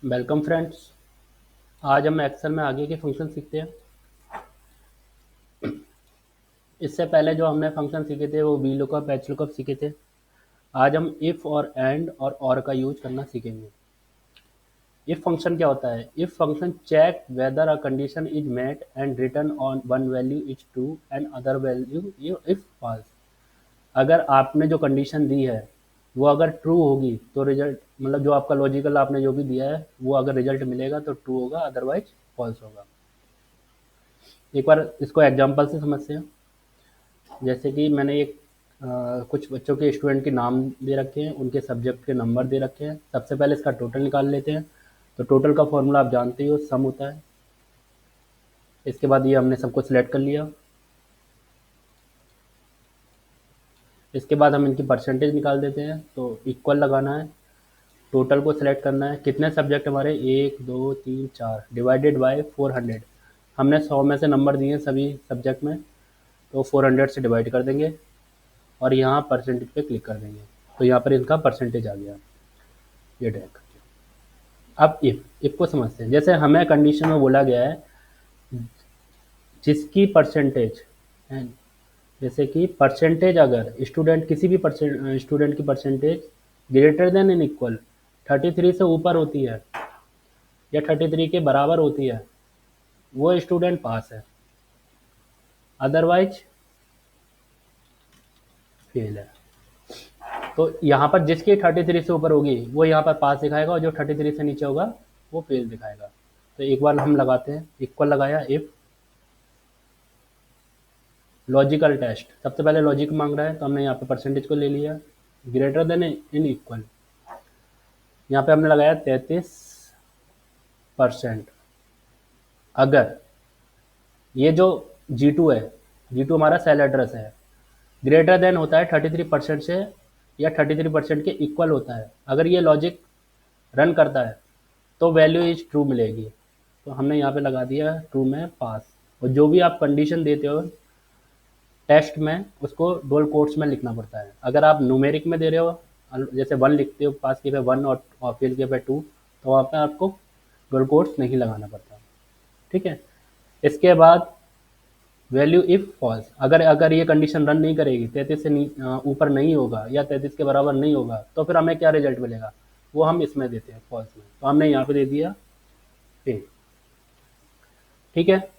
Welcome friends. आज हम Excel में आगे के फंक्शन सीखते हैं। इससे पहले जो हमने फंक्शन सीखे थे वो वी लुकअप एच लुकअप सीखे थे। आज हम इफ़ और एंड और का यूज करना सीखेंगे। इफ़ फंक्शन क्या होता है? If function check whether a condition is met and return on one value is true and other value if false. अगर आपने जो कंडीशन दी है वो अगर ट्रू होगी तो रिजल्ट, मतलब जो आपका लॉजिकल आपने जो भी दिया है वो अगर रिजल्ट मिलेगा तो ट्रू होगा, अदरवाइज फॉल्स होगा। एक बार इसको एग्जांपल से समझते हैं। जैसे कि मैंने एक कुछ बच्चों के स्टूडेंट के नाम दे रखे हैं, उनके सब्जेक्ट के नंबर दे रखे हैं। सबसे पहले इसका टोटल निकाल लेते हैं। तो टोटल का फॉर्मूला आप जानते ही हो, सम होता है। इसके बाद ये हमने सबको सिलेक्ट कर लिया। इसके बाद हम इनकी परसेंटेज निकाल देते हैं। तो इक्वल लगाना है, टोटल को सिलेक्ट करना है। कितने सब्जेक्ट हमारे? 1 2 3 4 डिवाइडेड बाय 400। हमने 100 में से नंबर दिए हैं सभी सब्जेक्ट में, तो 400 से डिवाइड कर देंगे और यहाँ परसेंटेज पे क्लिक कर देंगे। तो यहाँ पर इनका परसेंटेज आ गया, ये ड्रैग। अब इफ को समझते हैं। जैसे हमें कंडीशन में बोला गया है जिसकी परसेंटेज, जैसे कि परसेंटेज अगर स्टूडेंट किसी भी स्टूडेंट की percentage greater then in equal 33 से ऊपर होती है या 33 के बराबर होती है, वो स्टूडेंट पास है, अदरवाइज फेल है। तो यहाँ पर जिसकी 33 से ऊपर होगी वो यहाँ पर पास दिखाएगा और जो 33 से नीचे होगा वो फेल दिखाएगा। तो एक बार हम लगाते हैं, इक्वल लगाया, इफ लॉजिकल टेस्ट। सबसे पहले लॉजिक मांग रहा है तो हमने यहाँ पे परसेंटेज को ले लिया, ग्रेटर देन इन इक्वल। यहाँ पे हमने लगाया 33%। अगर ये जो G2 है, G2 हमारा सेल एड्रेस है, ग्रेटर देन होता है 33% से या 33% के इक्वल होता है, अगर ये लॉजिक रन करता है तो वैल्यू इज ट्रू मिलेगी। तो हमने यहाँ पे लगा दिया ट्रू में पास। और जो भी आप कंडीशन देते हो टेस्ट में उसको डबल कोट्स में लिखना पड़ता है। अगर आप न्यूमेरिक में दे रहे हो, जैसे 1 लिखते हो, पास के पे 1 और फेल के पे 2, तो वहाँ पे आपको डबल कोट्स नहीं लगाना पड़ता। ठीक है। इसके बाद वैल्यू इफ फॉल्स, अगर अगर ये कंडीशन रन नहीं करेगी, 33 से ऊपर नहीं होगा या 33 के बराबर नहीं होगा, तो फिर हमें क्या रिजल्ट मिलेगा वो हम इसमें देते हैं फॉल्स में। तो हमने यहाँ पे दे दिया फेल। ठीक है।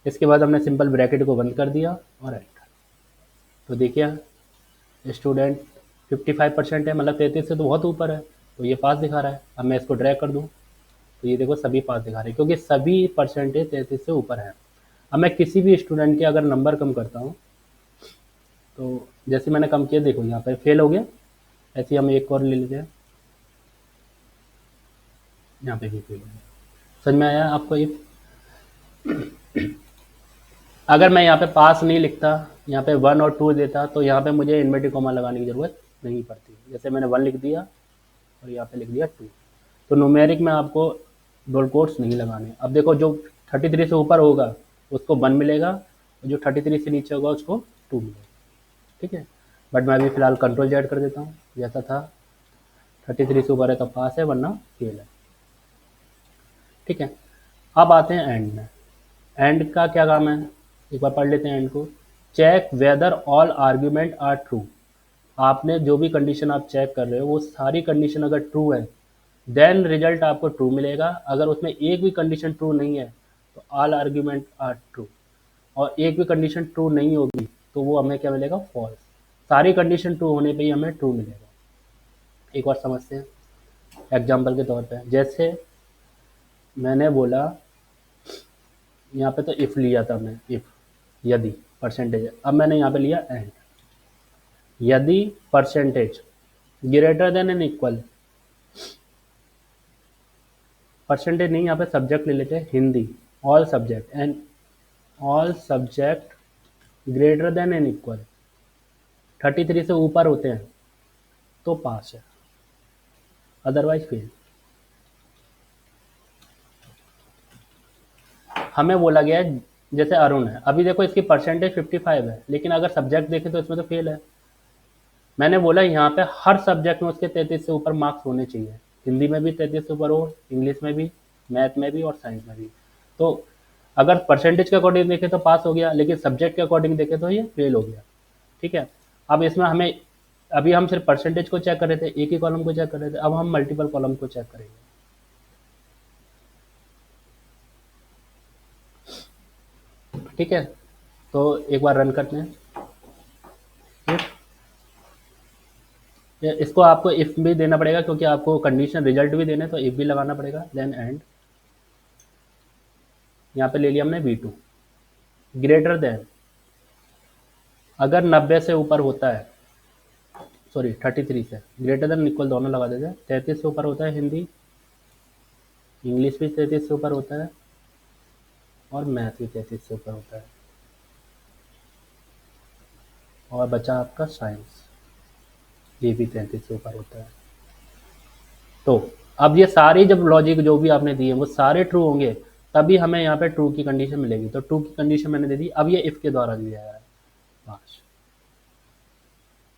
इसके बाद हमने सिंपल ब्रैकेट को बंद कर दिया और एंटर। तो देखिए स्टूडेंट 55% है, मतलब 33 से तो बहुत ऊपर है, तो ये पास दिखा रहा है। अब मैं इसको ड्रैग कर दूँ तो ये देखो सभी पास दिखा रहे हैं क्योंकि सभी परसेंटेज 33 से ऊपर है। अब मैं किसी भी स्टूडेंट के अगर नंबर कम करता हूँ तो जैसे मैंने कम किया, देखो यहाँ पर फेल हो गया। ऐसे ही हम एक और ले लेते हैं, यहाँ पे भी फेल हो गया। समझ में आया आपको? ये अगर मैं यहाँ पे पास नहीं लिखता, यहाँ पे 1 और 2 देता, तो यहाँ पे मुझे इन्वर्टेड कॉमा लगाने की ज़रूरत नहीं पड़ती। जैसे मैंने 1 लिख दिया और यहाँ पे लिख दिया 2। तो न्यूमेरिक में आपको डबल कोट्स नहीं लगाने। अब देखो जो 33 से ऊपर होगा उसको 1 मिलेगा और जो 33 से नीचे होगा उसको 2 मिलेगा। ठीक है। बट मैं अभी फ़िलहाल कंट्रोल जेड कर देता हूँ, जैसा था। 33 से ऊपर है तो पास है, वरना फेल है। ठीक है। अब आते हैं एंड में। एंड का क्या काम है, एक बार पढ़ लेते हैं एंड को। Check whether all argument are true. आपने जो भी कंडीशन आप चेक कर रहे हो वो सारी कंडीशन अगर ट्रू है देन रिजल्ट आपको ट्रू मिलेगा। अगर उसमें एक भी कंडीशन ट्रू नहीं है तो ऑल आर्ग्यूमेंट आर ट्रू, और एक भी कंडीशन ट्रू नहीं होगी तो वो हमें क्या मिलेगा? फॉल्स। सारी कंडीशन ट्रू होने पे ही हमें ट्रू मिलेगा। एक बार समझते हैं एग्जाम्पल के तौर पे। जैसे मैंने बोला यहाँ पे तो इफ़ लिया था मैं, इफ़ यदि परसेंटेज। अब मैंने यहाँ पे लिया एंड, यदि percentage greater than and equal, percentage नहीं, यहाँ पे सब्जेक्ट ले लेते हैं Hindi, all subject and all subject greater than and equal 33 से ऊपर होते हैं तो पास है, अदरवाइज फेल। हमें बोला गया है जैसे अरुण है, अभी देखो इसकी परसेंटेज 55 है, लेकिन अगर सब्जेक्ट देखें तो इसमें तो फेल है। मैंने बोला यहाँ पे हर सब्जेक्ट में उसके 33 से ऊपर मार्क्स होने चाहिए, हिंदी में भी 33 से ऊपर हो, इंग्लिश में भी, मैथ में भी और साइंस में भी। तो अगर परसेंटेज के अकॉर्डिंग देखें तो पास हो गया, लेकिन सब्जेक्ट के अकॉर्डिंग देखें तो ये फेल हो गया। ठीक है, अब इसमें हमें, अभी हम सिर्फ परसेंटेज को चेक कर रहे थे, एक ही कॉलम को चेक कर रहे थे, अब हम मल्टीपल कॉलम को चेक करेंगे। ठीक है, तो एक बार रन करते हैं। इसको आपको इफ भी देना पड़ेगा, क्योंकि आपको कंडीशन रिजल्ट भी देने, तो इफ भी लगाना पड़ेगा। देन एंड, यहाँ पे ले लिया हमने V2 ग्रेटर देन, अगर 90 से ऊपर होता है, सॉरी 33 से, ग्रेटर देन इक्वल दोनों लगा देते हैं। 33 से ऊपर होता है हिंदी, इंग्लिश भी 33 से ऊपर होता है, और मैथ भी 33 से ऊपर होता है, और बचा आपका साइंस, ये भी 33 से ऊपर होता है। तो अब ये सारी जब लॉजिक जो भी आपने दिए वो सारे ट्रू होंगे, तभी हमें यहाँ पे ट्रू की कंडीशन मिलेगी। तो ट्रू की कंडीशन मैंने दे दी। अब ये इफ के द्वारा दिया है पास,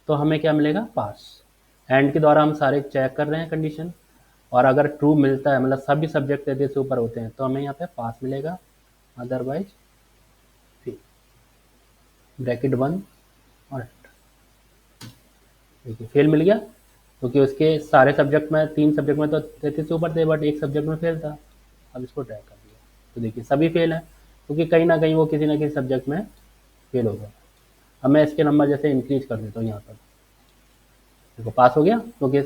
तो हमें क्या मिलेगा? पास। एंड के द्वारा हम सारे चेक कर रहे हैं कंडीशन, और अगर ट्रू मिलता है, मतलब सभी सब्जेक्ट 33 से ऊपर होते हैं, तो हमें यहाँ पे पास मिलेगा, अदरवाइज फेल। ब्रैकेट बंद और देखिए फेल मिल गया, क्योंकि उसके सारे सब्जेक्ट में, 3 सब्जेक्ट में तो 33 से ऊपर थे, बट एक सब्जेक्ट में फेल था। अब इसको ट्रैक कर दिया, तो देखिए सभी फेल है, क्योंकि कहीं ना कहीं वो किसी ना किसी सब्जेक्ट में फेल हो गया। अब मैं इसके नंबर जैसे इंक्रीज कर देता हूँ यहाँ पर, देखो पास हो गया, क्योंकि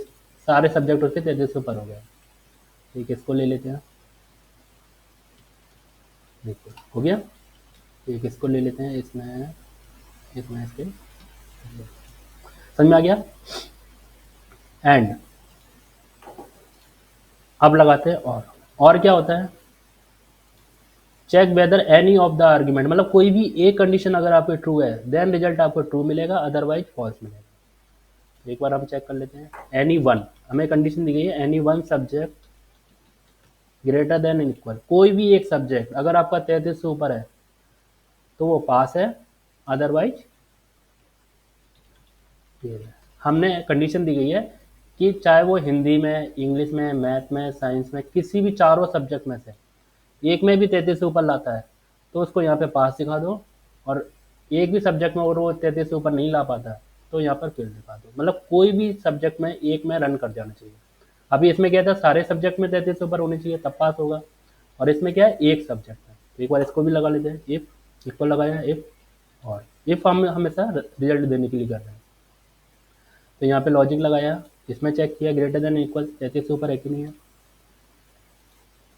सारे सब्जेक्ट उसके 33 से ऊपर हो गए। ठीक है, इसको ले लेते हैं, देखो हो गया। ठीक, इसको ले लेते हैं, इसमें इसमें इसके समझ में आ गया। एंड अब लगाते हैं और क्या होता है? Check whether any of the argument, मतलब कोई भी एक कंडीशन अगर आपकी ट्रू है, देन रिजल्ट आपको ट्रू मिलेगा, अदरवाइज फॉल्स मिलेगा। एक बार हम चेक कर लेते हैं। एनी वन, हमें कंडीशन दी गई है, any one subject greater than equal, कोई भी एक सब्जेक्ट अगर आपका 33 से ऊपर है तो वो पास है, अदरवाइज फेल है। हमने कंडीशन दी गई है कि चाहे वो हिंदी में, इंग्लिश में, मैथ में, साइंस में, किसी भी चारों सब्जेक्ट में से एक में भी 33 से ऊपर लाता है, तो उसको यहाँ पे पास दिखा दो, और एक भी सब्जेक्ट में अगर वो 33 से ऊपर नहीं ला पाता तो यहाँ पर फेल दिखा दो। मतलब कोई भी सब्जेक्ट में एक में रन कर जाना चाहिए। अभी इसमें क्या था, सारे सब्जेक्ट में 33 से ऊपर होनी चाहिए तब पास होगा, और इसमें क्या है, एक सब्जेक्ट है। तो एक बार इसको भी लगा लेते हैं, इफ, इक्वल लगाया इफ, और इफ हम हमेशा रिजल्ट देने के लिए कर रहे हैं, तो यहाँ पे लॉजिक लगाया, इसमें चेक किया ग्रेटर देन इक्वल 33 से ऊपर है कि नहीं है,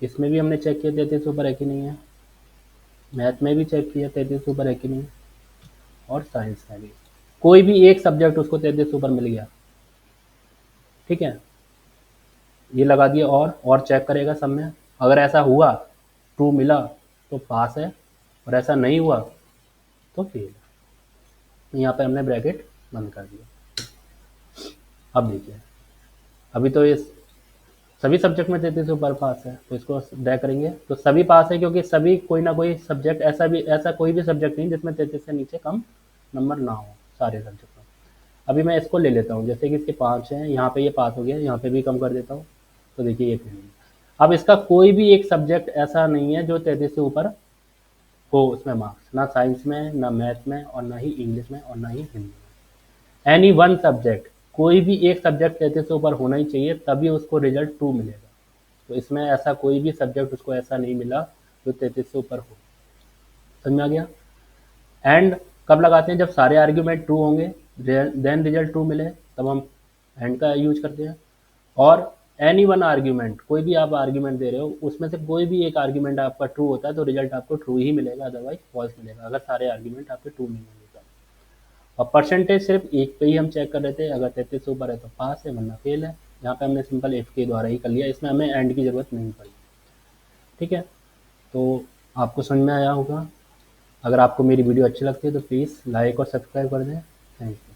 इसमें भी हमने चेक किया 33 से ऊपर है कि नहीं है, मैथ में भी चेक किया 33 से ऊपर है कि नहीं, और साइंस में भी। कोई भी एक सब्जेक्ट उसको 33 से ऊपर मिल गया, ठीक है, ये लगा दिया, और चेक करेगा सब में, अगर ऐसा हुआ, ट्रू मिला तो पास है, और ऐसा नहीं हुआ तो फेल है। यहाँ पे हमने ब्रैकेट बंद कर दिया। अब देखिए, अभी तो ये सभी सब्जेक्ट में 33 से ऊपर पास है, तो इसको ड्रैग करेंगे तो सभी पास है, क्योंकि सभी कोई ना कोई सब्जेक्ट, ऐसा कोई भी सब्जेक्ट नहीं जिसमें 33 से नीचे कम नंबर ना हो, सारे सब्जेक्ट में। अभी मैं इसको ले लेता हूँ, जैसे कि इसके 5 हैं, यहाँ पे ये पास हो गया, यहाँ पे भी कम कर देता हूँ, तो देखिए ये फेल। अब इसका कोई भी एक सब्जेक्ट ऐसा नहीं है जो 33 से ऊपर हो उसमें मार्क्स, ना साइंस में, ना मैथ में, और ना ही इंग्लिश में, और ना ही हिंदी में। एनी वन सब्जेक्ट, कोई भी एक सब्जेक्ट 33 से ऊपर होना ही चाहिए, तभी उसको रिजल्ट 2 मिलेगा। तो इसमें ऐसा कोई भी सब्जेक्ट उसको ऐसा नहीं मिला जो 33 से ऊपर हो। समझ में आ गया। एंड कब लगाते हैं? जब सारे आर्ग्यूमेंट ट्रू होंगे, देन रिजल्ट ट्रू मिले, तब हम एंड का यूज करते हैं। और एनी वन आर्ग्यूमेंट, कोई भी आप आर्ग्यूमेंट दे रहे हो, उसमें से कोई भी एक आर्ग्यूमेंट आपका ट्रू होता है तो रिजल्ट आपको ट्रू ही मिलेगा, अदरवाइज फॉल्स मिलेगा, अगर सारे आर्ग्यूमेंट आपके ट्रू नहीं होंगे तो। और परसेंटेज सिर्फ एक पे ही हम चेक कर रहे थे, अगर 33 से ऊपर है तो पास है, वरना फेल है। यहाँ पे हमने सिंपल इफ के द्वारा ही कर लिया, इसमें हमें एंड की ज़रूरत नहीं पड़ी। ठीक है, तो आपको समझ में आया होगा। अगर आपको मेरी वीडियो अच्छी लगती है तो प्लीज़ लाइक और सब्सक्राइब कर दें। Thank you.